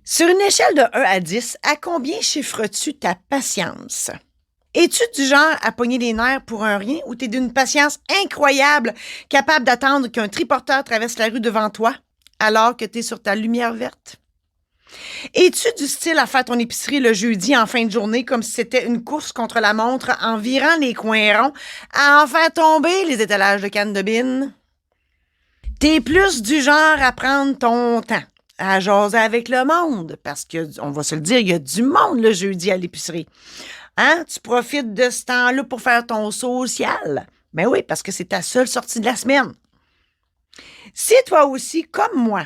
Sur une échelle de 1 à 10, à combien chiffres-tu ta patience? Es-tu du genre à pogner les nerfs pour un rien ou t'es d'une patience incroyable, capable d'attendre qu'un triporteur traverse la rue devant toi alors que t'es sur ta lumière verte? Es-tu du style à faire ton épicerie le jeudi en fin de journée comme si c'était une course contre la montre en virant les coins ronds à en faire tomber les étalages de cannes de bine? T'es plus du genre à prendre ton temps, à jaser avec le monde, parce que, on va se le dire, il y a du monde le jeudi à l'épicerie. Hein? Tu profites de ce temps-là pour faire ton social. Ben oui, parce que c'est ta seule sortie de la semaine. Si toi aussi, comme moi,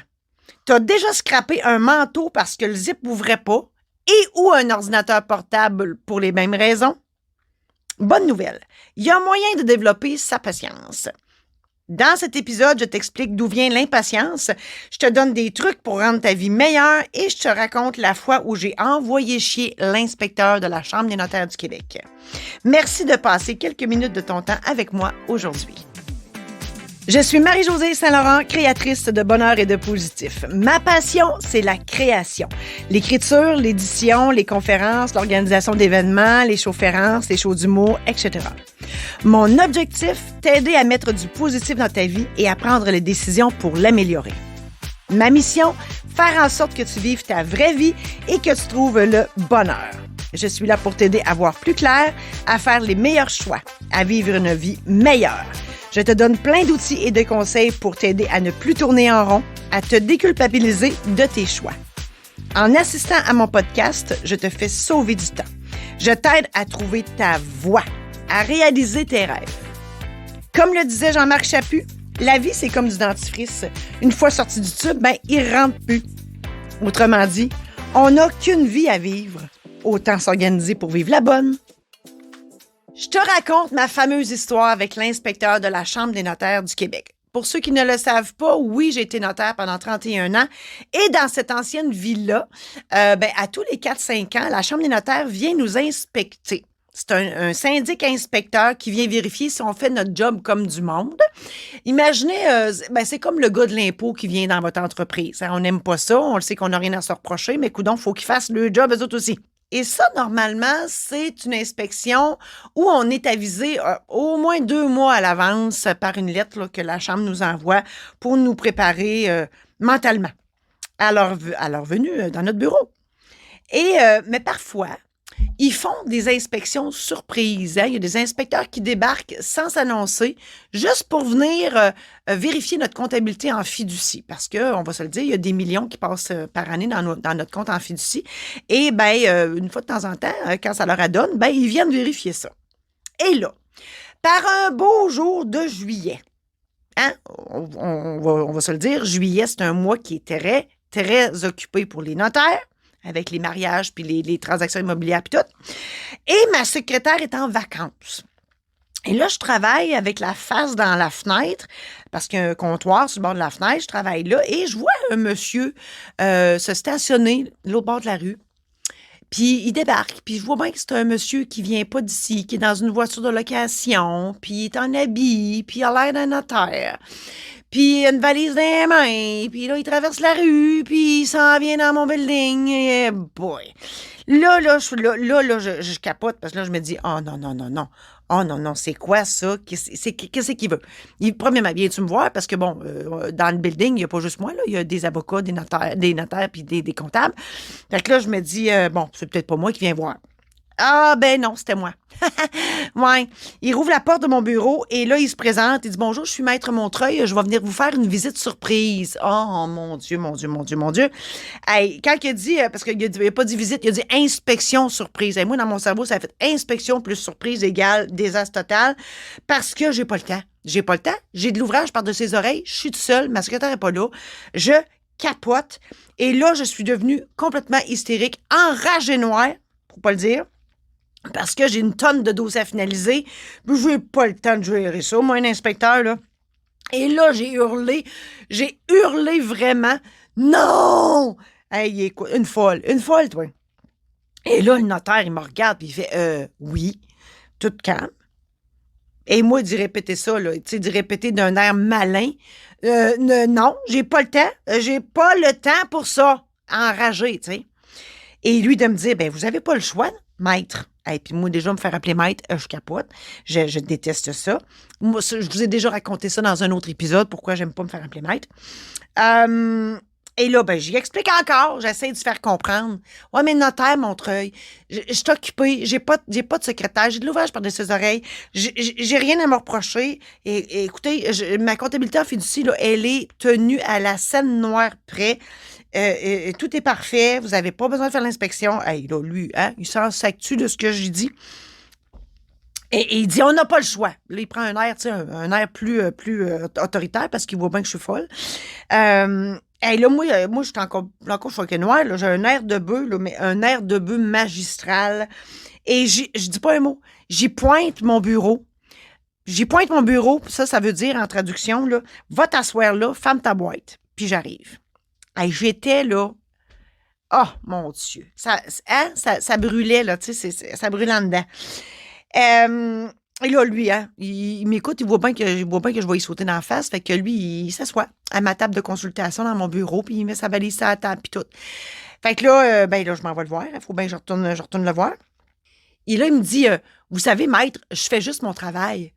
t'as déjà scrappé un manteau parce que le zip n'ouvrait pas et ou un ordinateur portable pour les mêmes raisons, bonne nouvelle, il y a moyen de développer sa patience. Dans cet épisode, je t'explique d'où vient l'impatience, je te donne des trucs pour rendre ta vie meilleure et je te raconte la fois où j'ai envoyé chier l'inspecteur de la Chambre des notaires du Québec. Merci de passer quelques minutes de ton temps avec moi aujourd'hui. Je suis Marie-Josée Saint-Laurent, créatrice de bonheur et de positif. Ma passion, c'est la création. L'écriture, l'édition, les conférences, l'organisation d'événements, les show-férences, les shows d'humour, etc. Mon objectif, t'aider à mettre du positif dans ta vie et à prendre les décisions pour l'améliorer. Ma mission, faire en sorte que tu vives ta vraie vie et que tu trouves le bonheur. Je suis là pour t'aider à voir plus clair, à faire les meilleurs choix, à vivre une vie meilleure. Je te donne plein d'outils et de conseils pour t'aider à ne plus tourner en rond, à te déculpabiliser de tes choix. En assistant à mon podcast, je te fais sauver du temps. Je t'aide à trouver ta voie, à réaliser tes rêves. Comme le disait Jean-Marc Chaput, la vie, c'est comme du dentifrice. Une fois sorti du tube, il rentre plus. Autrement dit, on n'a qu'une vie à vivre. Autant s'organiser pour vivre la bonne. Je te raconte ma fameuse histoire avec l'inspecteur de la Chambre des notaires du Québec. Pour ceux qui ne le savent pas, oui, j'ai été notaire pendant 31 ans. Et dans cette ancienne ville-là, à tous les 4-5 ans, la Chambre des notaires vient nous inspecter. C'est un syndic inspecteur qui vient vérifier si on fait notre job comme du monde. Imaginez, c'est comme le gars de l'impôt qui vient dans votre entreprise. On n'aime pas ça, on le sait qu'on n'a rien à se reprocher, mais coudonc, il faut qu'ils fassent le job eux autres aussi. Et ça, normalement, c'est une inspection où on est avisé au moins 2 mois à l'avance par une lettre que la Chambre nous envoie pour nous préparer mentalement à leur venue dans notre bureau. Mais parfois, ils font des inspections surprises. Hein? Il y a des inspecteurs qui débarquent sans s'annoncer, juste pour venir vérifier notre comptabilité en fiducie. Parce que, on va se le dire, il y a des millions qui passent par année dans notre compte en fiducie. Et une fois de temps en temps, quand ça leur adonne, ils viennent vérifier ça. Et là, par un beau jour de juillet, hein? On va se le dire, juillet, c'est un mois qui est très, très occupé pour les notaires, avec les mariages puis les transactions immobilières puis tout. Et ma secrétaire est en vacances. Et là, je travaille avec la face dans la fenêtre, parce qu'il y a un comptoir sur le bord de la fenêtre, je travaille là, et je vois un monsieur se stationner de l'autre bord de la rue. Puis il débarque, puis je vois bien que c'est un monsieur qui vient pas d'ici, qui est dans une voiture de location, puis il est en habit, puis il a l'air d'un notaire. Puis une valise dans les mains, puis là, il traverse la rue, puis il s'en vient dans mon building, et boy! Là, je capote, parce que là, je me dis, oh non, non, non, non. Oh non, non, c'est quoi ça? Qu'est-ce qu'il veut? Premièrement, viens-tu me voir? Parce que bon, dans le building, il n'y a pas juste moi, là. Il y a des avocats, des notaires puis des comptables. Fait que là, je me dis, c'est peut-être pas moi qui viens voir. Ah, ben non, c'était moi. Ouais. Il rouvre la porte de mon bureau et là, il se présente. Il dit, bonjour, je suis Maître Montreuil. Je vais venir vous faire une visite surprise. Oh, mon Dieu, mon Dieu, mon Dieu, mon Dieu. Hey, quand il a dit, parce qu'il n'a pas dit visite, il a dit inspection surprise. Et moi, dans mon cerveau, ça a fait inspection plus surprise égale désastre total parce que j'ai pas le temps. J'ai pas le temps. J'ai de l'ouvrage par-dessus ses oreilles. Je suis toute seule. Ma secrétaire n'est pas là. Je capote. Et là, je suis devenue complètement hystérique, enragée noire, pour pas le dire. Parce que j'ai une tonne de dossiers à finaliser. Puis je n'ai pas le temps de gérer ça, moi, un inspecteur, là. Et là, j'ai hurlé vraiment. Non! Hey, écoute, une folle, toi. Et là, le notaire, il me regarde, puis il fait, oui, tout calme. Et moi, d'y répéter ça, là, tu sais, d'y répéter d'un air malin. Non, j'ai pas le temps. J'ai pas le temps pour ça. enragée, tu sais. Et lui de me dire, ben vous avez pas le choix, maître. Et puis moi, déjà, me faire appeler maître, je capote. Je déteste ça. Moi, je vous ai déjà raconté ça dans un autre épisode, pourquoi j'aime pas me faire appeler maître. Et là, ben, j'y explique encore. J'essaie de se faire comprendre. Ouais, mais notaire, Montreuil, je suis occupée. J'ai pas de secrétaire. J'ai de l'ouvrage par-dessus ses oreilles. J'ai rien à me reprocher. Et écoutez, ma comptabilité en fiducie, là, elle est tenue à la scène noire près. Tout est parfait. Vous n'avez pas besoin de faire l'inspection. Hey, là, lui, hein, il s'en s'actue de ce que j'ai dit. Et il dit, on n'a pas le choix. Là, il prend un air, tu sais, un air plus autoritaire parce qu'il voit bien que je suis folle. Et là, moi, je suis encore choquée noire. Là. J'ai un air de bœuf, là, mais un air de bœuf magistral. Et je dis pas un mot. J'y pointe mon bureau. Ça veut dire, en traduction, là, va t'asseoir là, ferme ta boîte. Puis j'arrive. Et j'étais là. Oh, mon Dieu. Ça brûlait, là, tu sais, ça brûlait en dedans. Et là, lui, hein, il m'écoute, il voit bien que je vais y sauter dans la face. Fait que lui, il s'assoit à ma table de consultation dans mon bureau, puis il met sa valise sur la table, puis tout. Fait que là, là, je m'en vais le voir. Il faut bien que je retourne le voir. Et là, il me dit, vous savez, maître, je fais juste mon travail.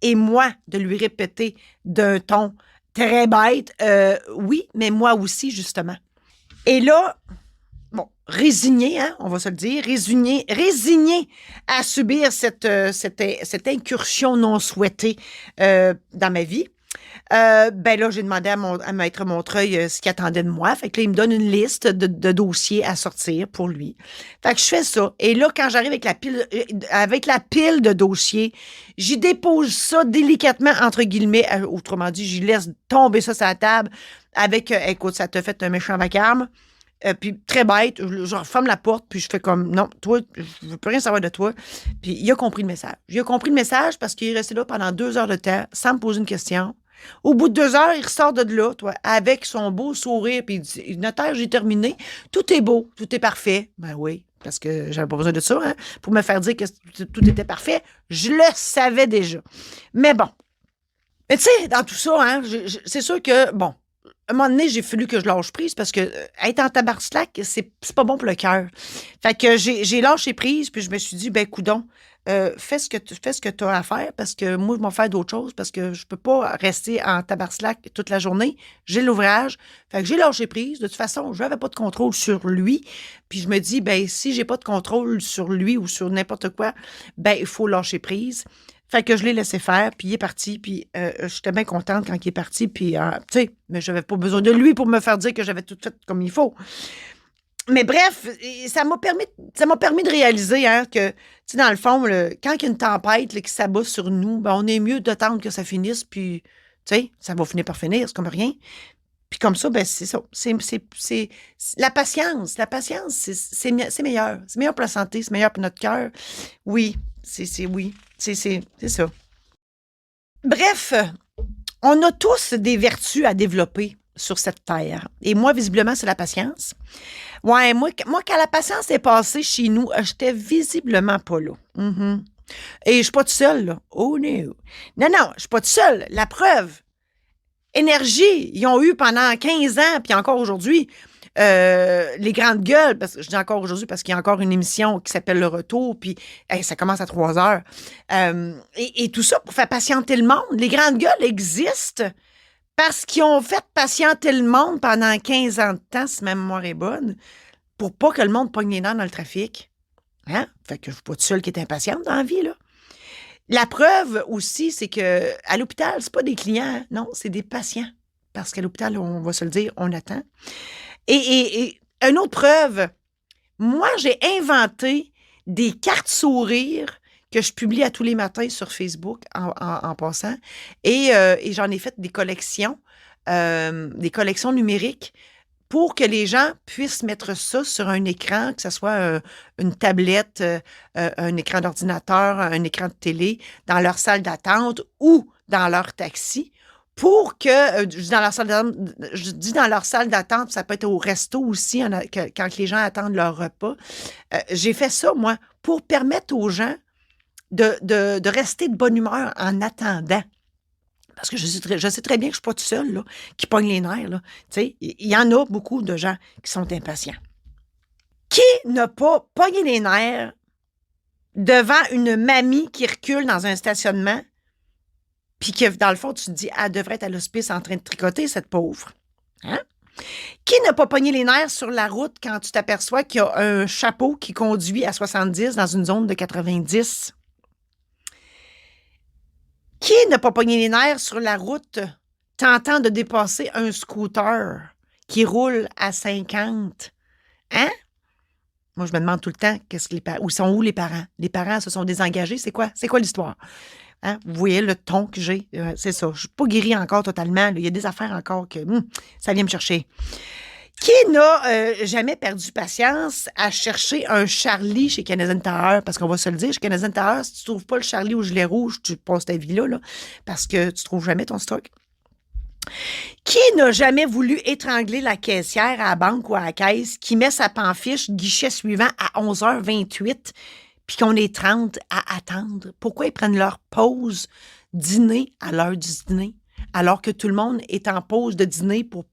Et moi, de lui répéter d'un ton très bête, oui, mais moi aussi, justement. Et là, bon, résigné, hein, on va se le dire, résigné à subir cette incursion non souhaitée dans ma vie. Ben là, j'ai demandé à Maître Montreuil ce qu'il attendait de moi. Fait que là, il me donne une liste de dossiers à sortir pour lui. Fait que je fais ça. Et là, quand j'arrive avec la pile de dossiers, j'y dépose ça délicatement, entre guillemets. Autrement dit, j'y laisse tomber ça sur la table avec, écoute, ça te fait un méchant vacarme. Puis très bête, je referme la porte, puis je fais comme, non, toi, je veux plus rien savoir de toi. Puis il a compris le message. Il a compris le message parce qu'il est resté là pendant 2 heures de temps, sans me poser une question. Au bout de 2 heures, il ressort de là, toi, avec son beau sourire, puis il dit, notaire, j'ai terminé. Tout est beau, tout est parfait. Ben oui, parce que j'avais pas besoin de ça, hein, pour me faire dire que tout était parfait. Je le savais déjà. Mais bon. Mais tu sais, dans tout ça, hein, c'est sûr que, bon, à un moment donné, j'ai fallu que je lâche prise parce que être en tabarnak, c'est pas bon pour le cœur. Fait que j'ai lâché prise, puis je me suis dit, ben coudonc, fais ce que tu as à faire parce que moi, je vais faire d'autres choses parce que je peux pas rester en tabarnak toute la journée. J'ai l'ouvrage. Fait que j'ai lâché prise. De toute façon, je n'avais pas de contrôle sur lui. Puis je me dis, ben si j'ai pas de contrôle sur lui ou sur n'importe quoi, ben il faut lâcher prise. Fait que je l'ai laissé faire, puis il est parti, puis j'étais bien contente quand il est parti, puis, tu sais, mais j'avais pas besoin de lui pour me faire dire que j'avais tout fait comme il faut. Mais bref, ça m'a permis de réaliser hein, que, tu sais, dans le fond, quand il y a une tempête là, qui s'abat sur nous, ben, on est mieux d'attendre que ça finisse, puis, tu sais, ça va finir par finir, c'est comme rien. Puis comme ça, ben c'est ça. C'est la patience. La patience, c'est meilleur. C'est meilleur pour la santé, c'est meilleur pour notre cœur. Oui, oui. C'est ça. Bref, on a tous des vertus à développer sur cette terre. Et moi, visiblement, c'est la patience. Ouais, moi quand la patience est passée chez nous, j'étais visiblement pas là. Mm-hmm. Et je suis pas toute seule, là. Oh no. Non, je suis pas toute seule. La preuve. Énergie, ils ont eu pendant 15 ans, puis encore aujourd'hui, les grandes gueules, parce que je dis encore aujourd'hui parce qu'il y a encore une émission qui s'appelle Le Retour, puis ça commence à 3 heures. Et tout ça pour faire patienter le monde. Les grandes gueules existent parce qu'ils ont fait patienter le monde pendant 15 ans de temps, si ma mémoire est bonne, pour pas que le monde pogne les dents dans le trafic. Hein? Fait que je suis pas toute seule qui est impatiente dans la vie, là. La preuve aussi, c'est que à l'hôpital, c'est pas des clients, hein? Non, c'est des patients. Parce qu'à l'hôpital, on va se le dire, on attend. Et une autre preuve, moi, j'ai inventé des cartes sourires que je publie à tous les matins sur Facebook en passant. Et j'en ai fait des collections numériques pour que les gens puissent mettre ça sur un écran, que ce soit une tablette, un écran d'ordinateur, un écran de télé, dans leur salle d'attente ou dans leur taxi, pour que, je dis dans leur salle d'attente, ça peut être au resto aussi, quand les gens attendent leur repas. J'ai fait ça, moi, pour permettre aux gens de rester de bonne humeur en attendant. Parce que je sais très bien que je ne suis pas tout seul là, qui pogne les nerfs. Là. Tu sais, il y en a beaucoup de gens qui sont impatients. Qui n'a pas pogné les nerfs devant une mamie qui recule dans un stationnement, puis que, dans le fond, tu te dis, elle devrait être à l'hospice en train de tricoter, cette pauvre. Hein? Qui n'a pas pogné les nerfs sur la route quand tu t'aperçois qu'il y a un chapeau qui conduit à 70 dans une zone de 90? Qui n'a pas pogné les nerfs sur la route tentant de dépasser un scooter qui roule à 50? Hein? Moi, je me demande tout le temps où sont où les parents? Les parents se sont désengagés. C'est quoi? C'est quoi l'histoire? Hein? Vous voyez le ton que j'ai? C'est ça. Je ne suis pas guérie encore totalement. Il y a des affaires encore que ça vient me chercher. Qui n'a jamais perdu patience à chercher un Charlie chez Canadian Tire? Parce qu'on va se le dire, chez Canadian Tire, si tu ne trouves pas le Charlie au gilet rouge, tu passes ta vie là, parce que tu ne trouves jamais ton stock. Qui n'a jamais voulu étrangler la caissière à la banque ou à la caisse qui met sa panfiche guichet suivant à 11h28 puis qu'on est 30 à attendre? Pourquoi ils prennent leur pause dîner à l'heure du dîner alors que tout le monde est en pause de dîner pour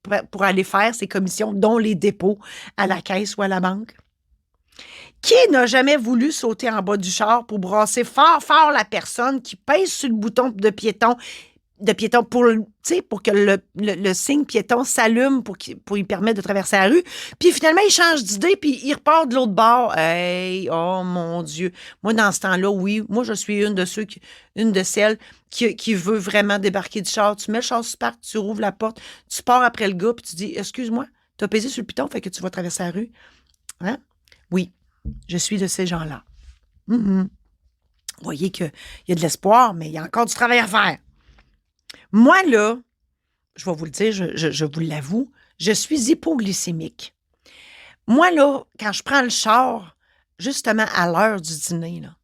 aller faire ses commissions, dont les dépôts à la caisse ou à la banque? Qui n'a jamais voulu sauter en bas du char pour brasser fort, fort la personne qui pèse sur le bouton de piéton pour que le signe piéton s'allume pour lui permettre de traverser la rue. Puis finalement, il change d'idée puis il repart de l'autre bord. Hey, oh mon Dieu. Moi, dans ce temps-là, oui, moi, je suis une de celles qui veut vraiment débarquer du char. Tu mets le char sur parc, tu rouvres la porte, tu pars après le gars puis tu dis, excuse-moi, tu as pesé sur le piton, fait que tu vas traverser la rue. Hein? Oui, je suis de ces gens-là. Vous voyez qu'il y a de l'espoir, mais il y a encore du travail à faire. Moi, là, je vais vous le dire, je vous l'avoue, je suis hypoglycémique. Moi, là, quand je prends le char, justement à l'heure du dîner, là,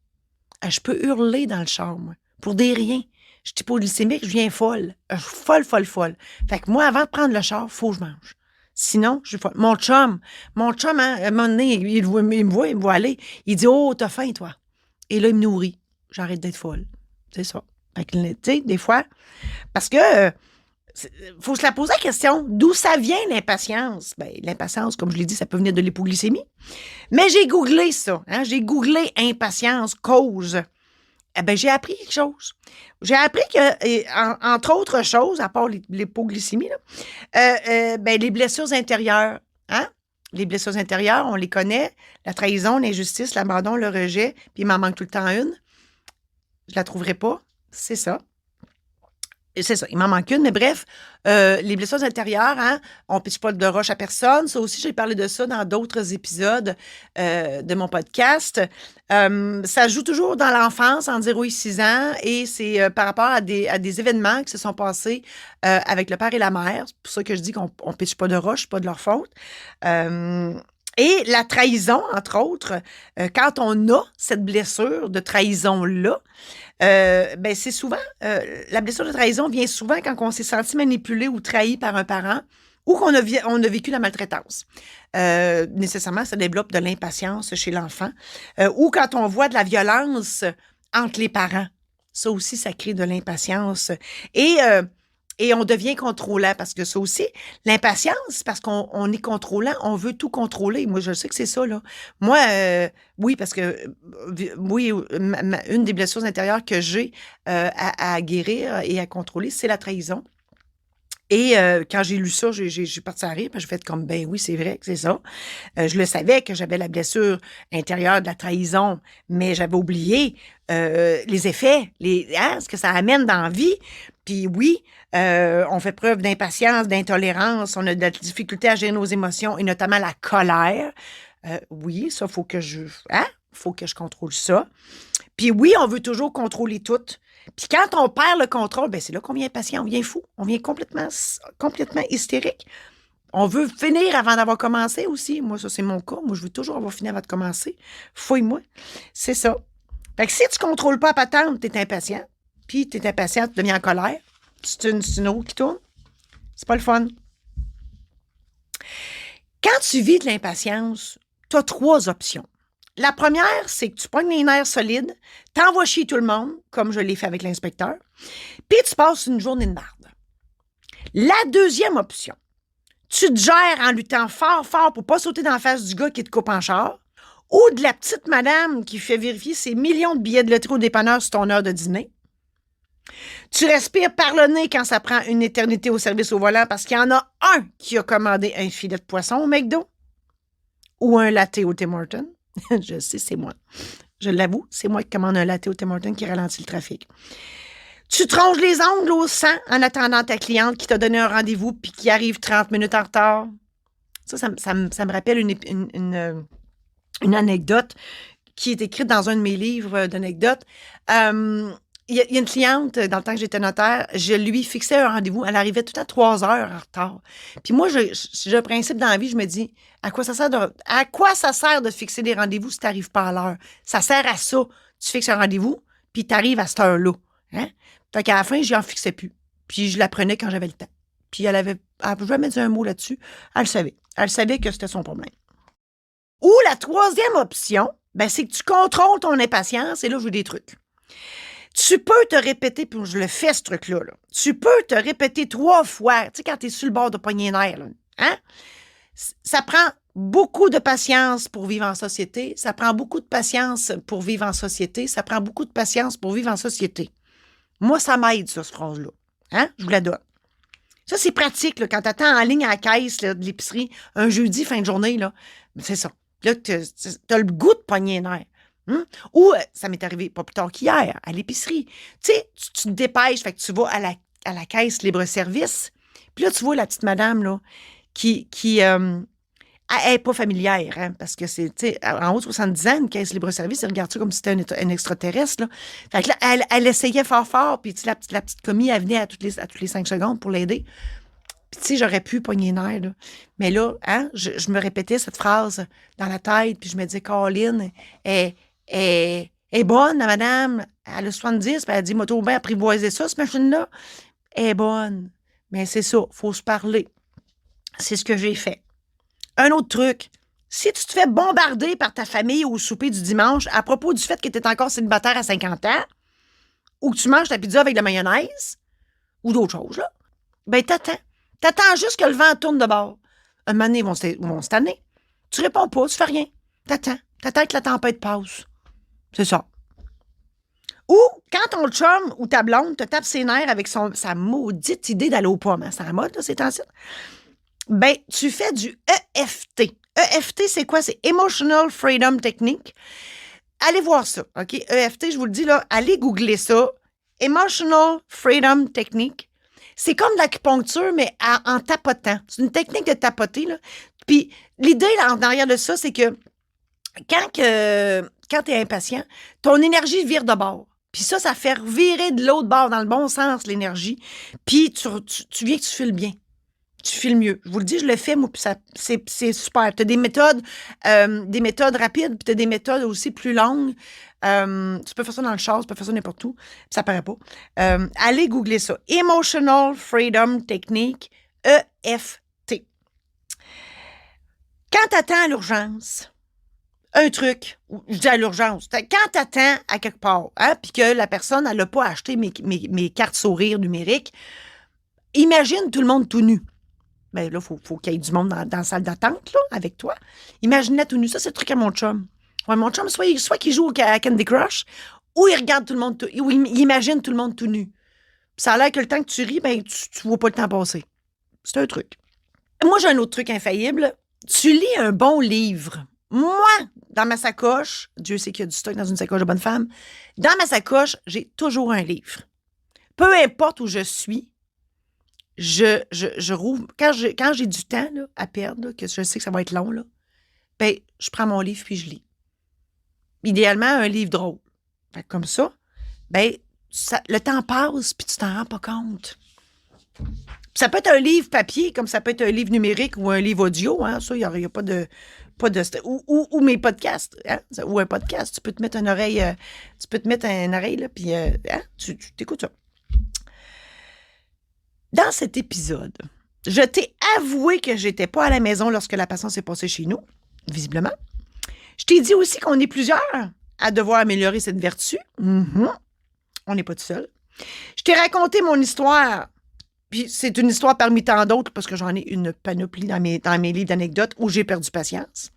je peux hurler dans le char, moi, pour des riens. Je suis hypoglycémique, je viens folle. Folle. Fait que moi, avant de prendre le char, il faut que je mange. Sinon, je suis folle. Mon chum, hein, à un moment donné, il me voit aller. Il dit, oh, t'as faim, toi. Et là, il me nourrit. J'arrête d'être folle. C'est ça. Fait que, tu sais, des fois, parce que faut se la poser la question, d'où ça vient l'impatience? Bien, l'impatience, comme je l'ai dit, ça peut venir de l'hypoglycémie. Mais j'ai googlé ça. Hein? J'ai googlé impatience, cause. Eh bien, j'ai appris quelque chose. J'ai appris que, entre autres choses, à part l'hypoglycémie, les blessures intérieures. Hein? Les blessures intérieures, on les connaît. La trahison, l'injustice, l'abandon, le rejet. Puis il m'en manque tout le temps une. Je la trouverai pas. C'est ça. C'est ça, il m'en manque une, mais bref, les blessures intérieures, hein, on ne pitche pas de roche à personne. Ça aussi, j'ai parlé de ça dans d'autres épisodes de mon podcast. Ça joue toujours dans l'enfance, entre 0 et 6 ans, et c'est par rapport à des événements qui se sont passés avec le père et la mère. C'est pour ça que je dis qu'on ne pitche pas de roche, pas de leur faute. Et la trahison, entre autres, quand on a cette blessure de trahison-là, c'est souvent, la blessure de trahison vient souvent quand on s'est senti manipulé ou trahi par un parent ou qu'on a, on a vécu la maltraitance. Nécessairement, ça développe de l'impatience chez l'enfant. Ou quand on voit de la violence entre les parents. Ça aussi, ça crée de l'impatience. Et on devient contrôlant parce que ça aussi, l'impatience, parce qu'on est contrôlant, on veut tout contrôler. Moi, je sais que c'est ça, là. Moi, oui, parce que, oui, une des blessures intérieures que j'ai à guérir et à contrôler, c'est la trahison. Et quand j'ai lu ça, j'ai parti à rire, parce que j'ai fait comme, ben oui, c'est vrai que c'est ça. Je le savais que j'avais la blessure intérieure de la trahison, mais j'avais oublié les effets, ce que ça amène dans la vie. Puis oui, on fait preuve d'impatience, d'intolérance, on a de la difficulté à gérer nos émotions, et notamment la colère. Oui, ça, faut que je contrôle ça. Puis oui, on veut toujours contrôler tout. Puis quand on perd le contrôle, ben c'est là qu'on vient impatient, on vient fou, on vient complètement hystérique. On veut finir avant d'avoir commencé aussi. Moi, ça, c'est mon cas. Moi, je veux toujours avoir fini avant de commencer. Fouille-moi. C'est ça. Fait que si tu ne contrôles pas à patente, tu es impatient. Puis tu es impatient, tu deviens en colère. C'est une roue qui tourne. C'est pas le fun. Quand tu vis de l'impatience, tu as 3 options. la première, c'est que tu pognes les nerfs solides, t'envoies chier tout le monde, comme je l'ai fait avec l'inspecteur, puis tu passes une journée de merde. La deuxième option, tu te gères en luttant fort, fort pour pas sauter dans la face du gars qui te coupe en char, ou de la petite madame qui fait vérifier ses millions de billets de loterie au dépanneur sur ton heure de dîner. Tu respires par le nez quand ça prend une éternité au service au volant parce qu'il y en a un qui a commandé un filet de poisson au McDo ou un latte au Tim Hortons. Je sais, c'est moi. Je l'avoue, c'est moi qui commande un latte au Tim Hortons qui ralentit le trafic. Tu te ronges les ongles au sang en attendant ta cliente qui t'a donné un rendez-vous puis qui arrive 30 minutes en retard. Ça me rappelle une anecdote qui est écrite dans un de mes livres d'anecdotes. Il y a une cliente, dans le temps que j'étais notaire, je lui fixais un rendez-vous. Elle arrivait tout à 3 heures en retard. Puis moi, j'ai un principe dans la vie, je me dis, à quoi ça sert de fixer des rendez-vous si tu n'arrives pas à l'heure? Ça sert à ça. Tu fixes un rendez-vous, puis tu arrives à cette heure-là. Hein? Fait qu'à la fin, je n'en fixais plus. Puis je la prenais quand j'avais le temps. Puis elle avait jamais dit un mot là-dessus. Elle le savait. Elle savait que c'était son problème. Ou la troisième option, c'est que tu contrôles ton impatience. Et là, je veux des trucs. Tu peux te répéter, puis je le fais, ce truc-là. Là. Tu peux te répéter 3 fois. Tu sais, quand tu es sur le bord de pogner les nerfs, là, hein? Ça prend beaucoup de patience pour vivre en société. Ça prend beaucoup de patience pour vivre en société. Ça prend beaucoup de patience pour vivre en société. Moi, ça m'aide, ça, cette phrase-là. Hein? Je vous la donne. Ça, c'est pratique, là, quand tu attends en ligne à la caisse là, de l'épicerie, un jeudi, fin de journée, là. C'est ça. Là, tu as le goût de pogner les nerfs. Ou, ça m'est arrivé pas plus tard qu'hier, à l'épicerie. Tu sais, tu te dépêches, fait que tu vas à la caisse libre-service. Puis là, tu vois la petite madame, là, qui elle n'est pas familière, hein, parce que c'est, tu sais, en haut de 70 ans, une caisse libre-service, elle regarde ça comme si c'était un extraterrestre, là. Fait que là, elle essayait fort, puis tu sais, la petite commis, elle venait à toutes les 5 secondes pour l'aider. Puis, tu sais, j'aurais pu pogner les nerfs, là. Mais là, hein, je me répétais cette phrase dans la tête, puis je me disais, Caroline, elle est bonne, la madame. Elle a 70, puis elle dit, m'a trop bien apprivoiser ça, cette machine-là. Elle est bonne. Mais c'est ça, il faut se parler. C'est ce que j'ai fait. Un autre truc, si tu te fais bombarder par ta famille au souper du dimanche à propos du fait que tu es encore célibataire à 50 ans, ou que tu manges ta pizza avec de la mayonnaise, ou d'autres choses, là, t'attends. T'attends juste que le vent tourne de bord. Un moment donné, ils vont se tanner. Tu réponds pas, tu fais rien. T'attends. T'attends que la tempête passe. C'est ça. Ou, quand ton chum ou ta blonde te tape ses nerfs avec sa maudite idée d'aller aux pommes, hein, c'est à la mode, là, c'est temps-ci, tu fais du EFT. EFT, c'est quoi? C'est Emotional Freedom Technique. Allez voir ça, OK? EFT, je vous le dis, là, allez googler ça. Emotional Freedom Technique. C'est comme de l'acupuncture, mais en tapotant. C'est une technique de tapoter, là. Puis, l'idée, là, en arrière de ça, c'est que quand tu es impatient, ton énergie vire de bord. Puis ça fait virer de l'autre bord, dans le bon sens, l'énergie. Puis tu viens que tu files bien. Tu files mieux. Je vous le dis, je le fais, moi, puis c'est super. Tu as des méthodes rapides, puis tu as des méthodes aussi plus longues. Tu peux faire ça dans le char, tu peux faire ça n'importe où, puis ça paraît pas. Allez googler ça. Emotional Freedom Technique, EFT. Quand tu attends à l'urgence, un truc, je dis à l'urgence, quand tu attends à quelque part, hein, puis que la personne, elle n'a pas acheté mes cartes sourires numériques, imagine tout le monde tout nu. Là, il faut qu'il y ait du monde dans la salle d'attente, là, avec toi. Imagine-la tout nu. Ça, c'est le truc à mon chum. Ouais, mon chum, soit qu'il joue à Candy Crush, ou il regarde tout le monde, ou il imagine tout le monde tout nu. Puis ça a l'air que le temps que tu ris, tu vois pas le temps passer. C'est un truc. Moi, j'ai un autre truc infaillible. Tu lis un bon livre. Moi, dans ma sacoche, Dieu sait qu'il y a du stock dans une sacoche de bonne femme, dans ma sacoche, j'ai toujours un livre. Peu importe où je suis, je rouvre. Quand j'ai du temps là, à perdre, là, que je sais que ça va être long, là, je prends mon livre puis je lis. Idéalement, un livre drôle. Fait que comme ça, le temps passe puis tu t'en rends pas compte. Ça peut être un livre papier, comme ça peut être un livre numérique ou un livre audio. Hein, ça, il n'y a pas de ou mes podcasts. Hein, ou un podcast. Tu peux te mettre une oreille, là, puis tu t'écoutes ça. Dans cet épisode, je t'ai avoué que j'étais pas à la maison lorsque la patiente s'est passée chez nous, visiblement. Je t'ai dit aussi qu'on est plusieurs à devoir améliorer cette vertu. On n'est pas tout seul. Je t'ai raconté mon histoire. Puis c'est une histoire parmi tant d'autres parce que j'en ai une panoplie dans mes livres d'anecdotes où j'ai perdu patience.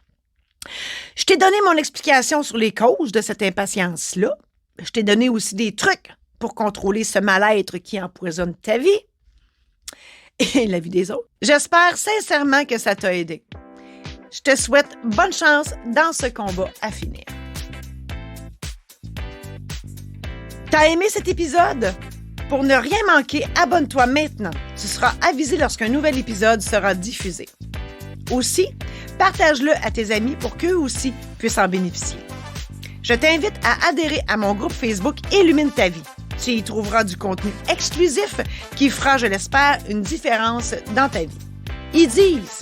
Je t'ai donné mon explication sur les causes de cette impatience-là. Je t'ai donné aussi des trucs pour contrôler ce mal-être qui empoisonne ta vie et la vie des autres. J'espère sincèrement que ça t'a aidé. Je te souhaite bonne chance dans ce combat à finir. T'as aimé cet épisode? Pour ne rien manquer, abonne-toi maintenant. Tu seras avisé lorsqu'un nouvel épisode sera diffusé. Aussi, partage-le à tes amis pour qu'eux aussi puissent en bénéficier. Je t'invite à adhérer à mon groupe Facebook Illumine ta vie. Tu y trouveras du contenu exclusif qui fera, je l'espère, une différence dans ta vie. Ils disent,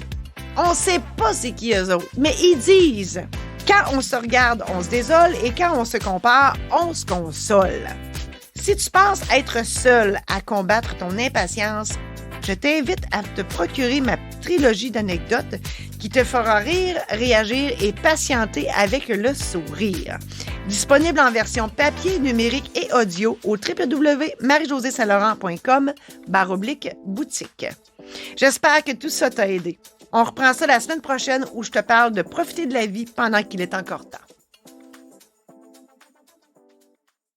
on sait pas c'est qui eux autres, mais ils disent, quand on se regarde, on se désole et quand on se compare, on se console. Si tu penses être seul à combattre ton impatience, je t'invite à te procurer ma trilogie d'anecdotes qui te fera rire, réagir et patienter avec le sourire. Disponible en version papier, numérique et audio au www.marijosésaint-laurent.com/boutique. J'espère que tout ça t'a aidé. On reprend ça la semaine prochaine où je te parle de profiter de la vie pendant qu'il est encore temps.